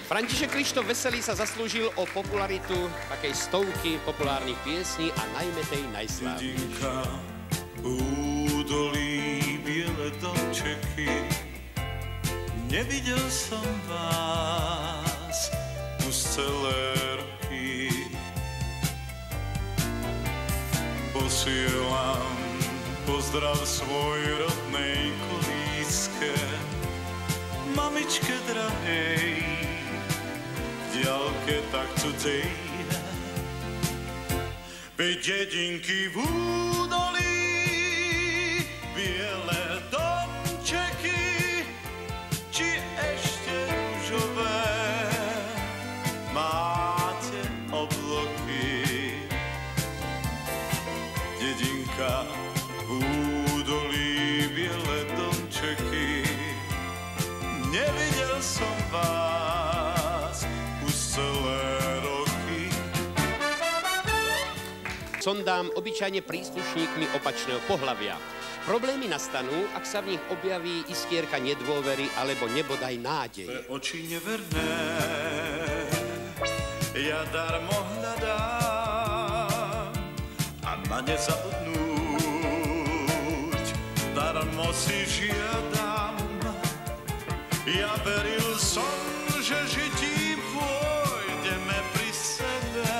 František Krištof Veselý sa zaslúžil o popularitu takej stovky populárnych piesní a najmä tej najslávnejšej. Údolí biele domčeky, nevidel som vás už celé roky. Posielam pozdrav svoj rodnej kolíske, mamičke drahej, ďalke tak cudzej. Veď dedinky v údolí, biele domčeky, či ešte ružové máte obloky. Dedinka v údolí, biele domčeky, nevidel som vás už celé roky. Sondám obyčajne príslušníkmi opačného pohlavia. Problémy nastanú, ak sa v nich objaví iskierka nedôvery alebo nebodaj nádej. Tvé oči neverné ja darmo hľadám a na ne zabudnúť darmo si žiadam. Ja veril som, že žitím pôjdeme pri sebe,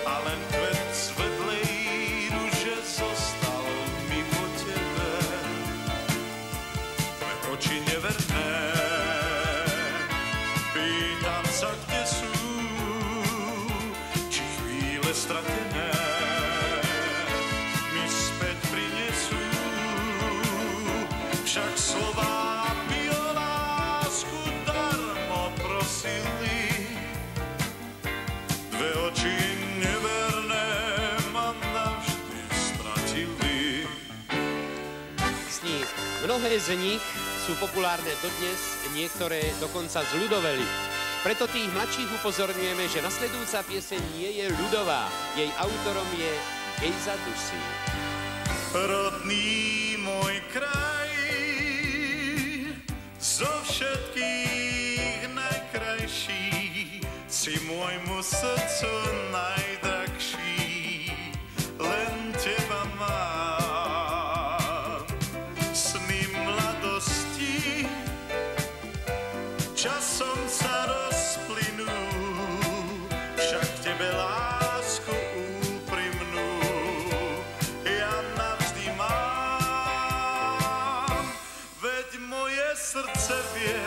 a len kvet svetlej ruže zostal mi po tebe. Tvoje oči neverné, pýtam sa, kde sú, či chvíle stratené mi späť prinesú. Však slová dve oči neverné ma navždy stratili. Mnohé z nich sú populárne dodnes, niektoré dokonca zľudoveli. Preto tých mladších upozorňujeme, že nasledujúca pieseň nie je ľudová. Jej autorom je Gejza Dusí. Rodný môj kraj, zo všetkých najkrajší, si môjmu srdcu najdrahší, len teba mám. Sny mladosti časom sa rozplynú, však tebe lásku úprimnú ja navždy mám. Veď moje srdce vie,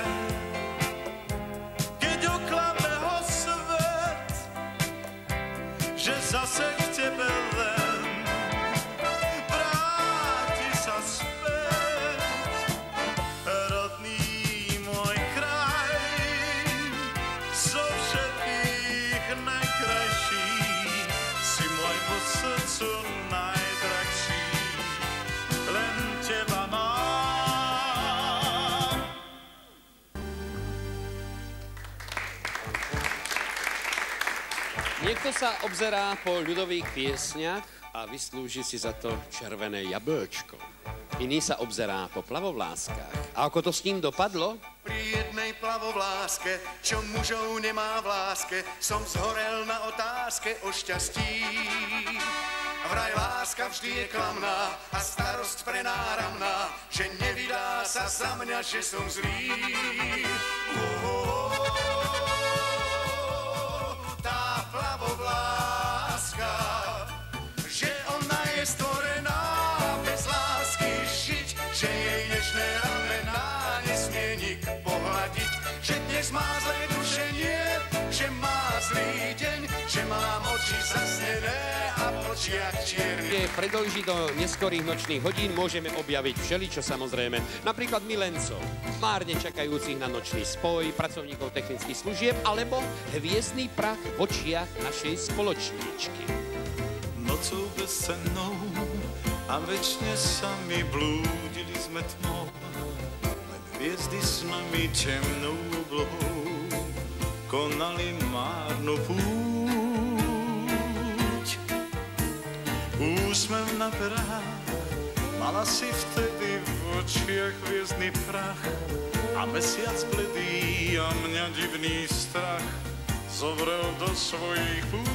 že zase k tebe len vráti sa späť. Rodný môj kraj, zo všetkých najkrajší, si môjmu srdcu najdrahší, len teba mám. Niekto sa obzerá po ľudových piesňach a vyslúži si za to červené jablčko. Iný sa obzerá po plavovláskach. A ako to s ním dopadlo? Pri jednej plavovláske, čo mužov nemá v láske, som zhorel na otázke o šťastí. Vraj láska vždy je klamná a starosť prenáramná, že nevydá sa za mňa, že som zlý. Plavovláska, že ona je stvorená bez lásky žiť, že jej nežné ramená nesmie nik pohľadiť, že dnes má zlé dušenie, že má zlý deň, že mám oči zasnené a v očiach čierny. Keď predĺží do neskorých nočných hodín, môžeme objaviť všeličo samozrejme. Napríklad milencov, márne čakajúcich na nočný spoj, pracovníkov technických služieb, alebo hviezdny prach v očiach našej spoločníčky. Nocou bezcennou a večne sami blúdili sme tmou, len hviezdy s nami temnou oblohou konali márnu púť. Úsmev na perách mala si vtedy v očiach hviezdny prach a mesiac bledý a a mňa divný strach zovrel do svojich pút.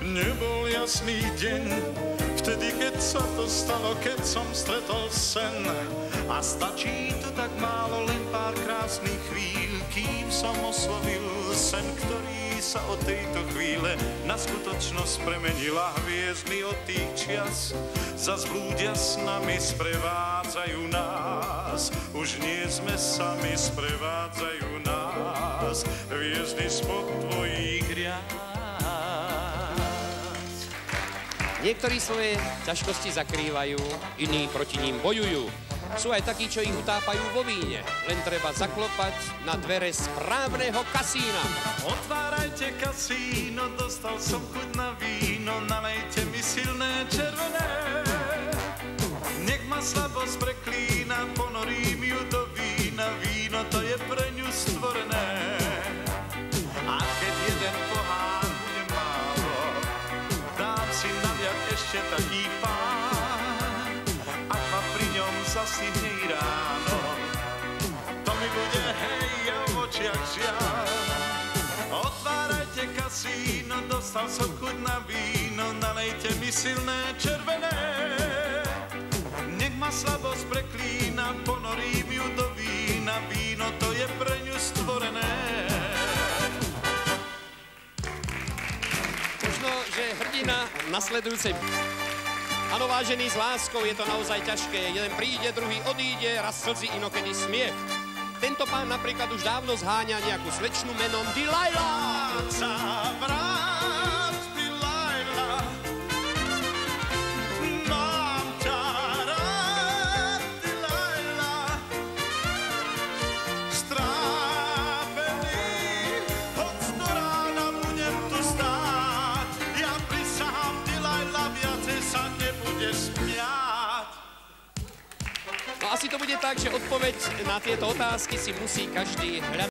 Nebol jasný deň, vtedy, keď sa to stalo, keď som stretol sen. A stačí to tak málo, len pár krásnych chvíľ, kým som oslovil sen, ktorý sa od tejto chvíle na skutočnosť premenila. Hviezdy od tých čias zas blúdia s nami, sprevádzajú nás. Už nie sme sami, sprevádzajú nás hviezdy spod tvojich riad. Niektorí svoje ťažkosti zakrývajú, iní proti ním bojujú. Sú aj takí, čo ich utápajú vo víne. Len treba zaklopať na dvere správneho kasína. Otvárajte kasíno, dostal som chuť na víno, nalejte mi silné červené. Nech ma slabosť preklína, ponorím ju do vína, víno to je pre ňu stvorené. A keď jeden pohár bude málo, dám si naliať ešte taký pár. Ak ma pri ňom zasyhne i ráno, to mi bude hej v očiach žiaľ. Otvárajte kasíno, dostal som chuť na víno, nalejte mi silné červené. Nech ma slabosť preklína, ponorím ju do vína, víno to je pre ňu stvorené. Možno, že hrdina nasledujúcej... Áno, vážený, s láskou je to naozaj ťažké. Jeden príde, druhý odíde, raz slzy, inokedy smiech. Tento pán napríklad už dávno zháňa nejakú slečnu menom Delilah. Vráť, Delilah, mám ťa rád, Delilah. Strápený, hoď do rána budem tu stáť. Ja prisahám, Delilah, viacej sa nebudeš smiať. No asi to bude tak, že odpoveď na tieto otázky si musí každý hľadať.